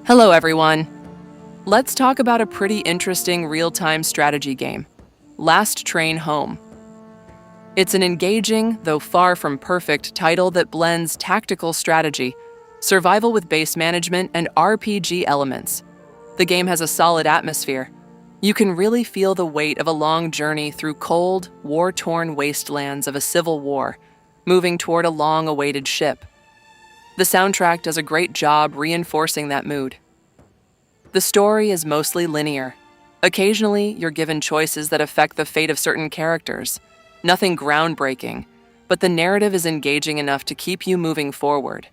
Hello, everyone. Let's talk about a pretty interesting real-time strategy game, Last Train Home. It's an engaging, though far from perfect, title that blends tactical strategy, survival with base management, and RPG elements. The game has a solid atmosphere. You can really feel the weight of a long journey through cold, war-torn wastelands of a civil war, moving toward a long-awaited ship. The soundtrack does a great job reinforcing that mood. The story is mostly linear. Occasionally, you're given choices that affect the fate of certain characters. Nothing groundbreaking, but the narrative is engaging enough to keep you moving forward.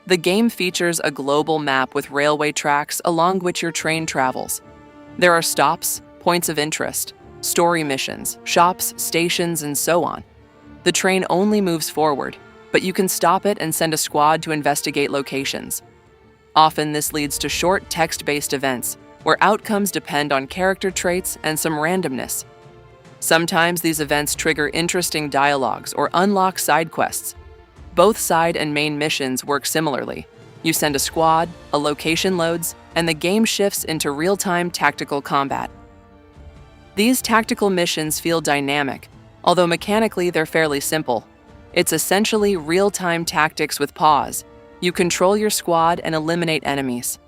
The game features a global map with railway tracks along which your train travels. There are stops, points of interest, story missions, shops, stations, and so on. The train only moves forward, but you can stop it and send a squad to investigate locations. Often this leads to short text-based events, where outcomes depend on character traits and some randomness. Sometimes these events trigger interesting dialogues or unlock side quests. Both side and main missions work similarly. You send a squad, a location loads, and the game shifts into real-time tactical combat. These tactical missions feel dynamic, although mechanically they're fairly simple. It's essentially real-time tactics with pause. You control your squad and eliminate enemies.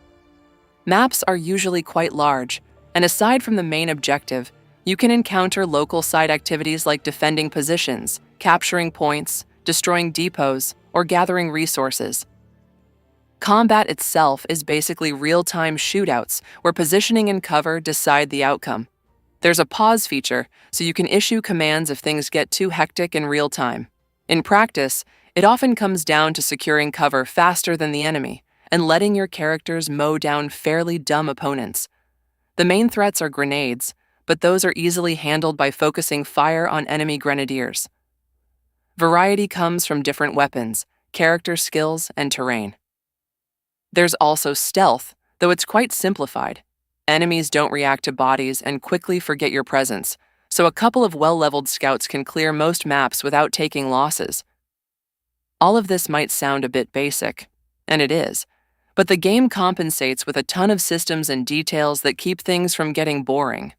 Maps are usually quite large, and aside from the main objective, you can encounter local side activities like defending positions, capturing points, destroying depots, or gathering resources. Combat itself is basically real-time shootouts where positioning and cover decide the outcome. There's a pause feature, so you can issue commands if things get too hectic in real time. In practice, it often comes down to securing cover faster than the enemy and letting your characters mow down fairly dumb opponents. The main threats are grenades, but those are easily handled by focusing fire on enemy grenadiers. Variety comes from different weapons, character skills, and terrain. There's also stealth, though it's quite simplified. Enemies don't react to bodies and quickly forget your presence, so a couple of well-leveled scouts can clear most maps without taking losses. All of this might sound a bit basic, and it is, but the game compensates with a ton of systems and details that keep things from getting boring.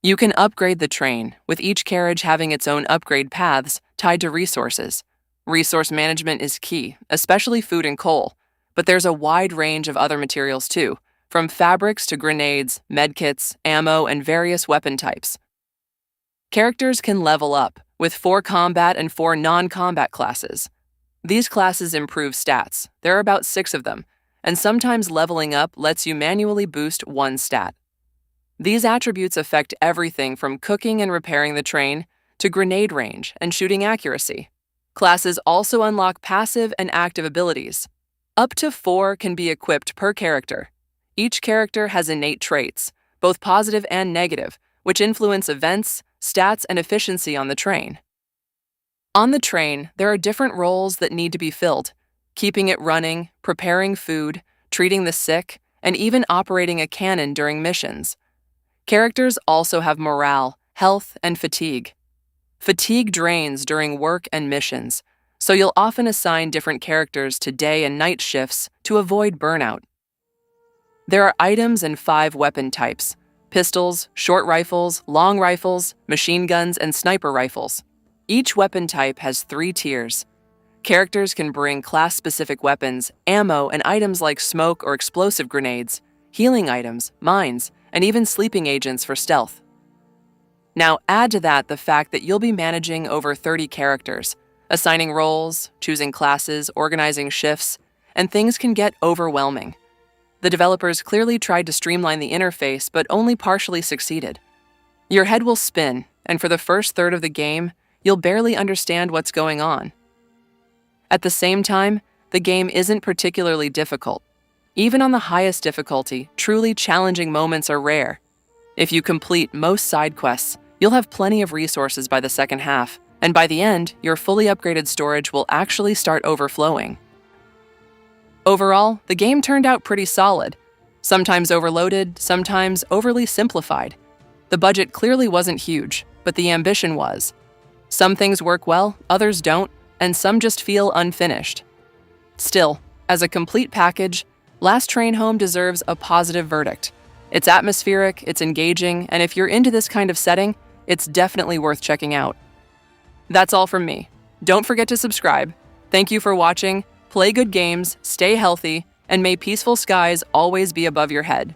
You can upgrade the train, with each carriage having its own upgrade paths tied to resources. Resource management is key, especially food and coal, but there's a wide range of other materials too, from fabrics to grenades, medkits, ammo, and various weapon types. Characters can level up, with 4 combat and 4 non-combat classes. These classes improve stats. There are about 6 of them, and sometimes leveling up lets you manually boost 1 stat. These attributes affect everything from cooking and repairing the train to grenade range and shooting accuracy. Classes also unlock passive and active abilities. Up to 4 can be equipped per character. Each character has innate traits, both positive and negative, which influence events, stats, and efficiency on the train. On the train, there are different roles that need to be filled: keeping it running, preparing food, treating the sick, and even operating a cannon during missions. Characters also have morale, health, and fatigue. Fatigue drains during work and missions, so you'll often assign different characters to day and night shifts to avoid burnout. There are items and 5 weapon types: pistols, short rifles, long rifles, machine guns, and sniper rifles. Each weapon type has 3 tiers. Characters can bring class-specific weapons, ammo, and items like smoke or explosive grenades, healing items, mines, and even sleeping agents for stealth. Now add to that the fact that you'll be managing over 30 characters, assigning roles, choosing classes, organizing shifts, and things can get overwhelming. The developers clearly tried to streamline the interface, but only partially succeeded. Your head will spin, and for the first third of the game, you'll barely understand what's going on. At the same time, the game isn't particularly difficult. Even on the highest difficulty, truly challenging moments are rare. If you complete most side quests, you'll have plenty of resources by the second half, and by the end, your fully upgraded storage will actually start overflowing. Overall, the game turned out pretty solid. Sometimes overloaded, sometimes overly simplified. The budget clearly wasn't huge, but the ambition was. Some things work well, others don't, and some just feel unfinished. Still, as a complete package, Last Train Home deserves a positive verdict. It's atmospheric, it's engaging, and if you're into this kind of setting, it's definitely worth checking out. That's all from me. Don't forget to subscribe. Thank you for watching. Play good games, stay healthy, and may peaceful skies always be above your head.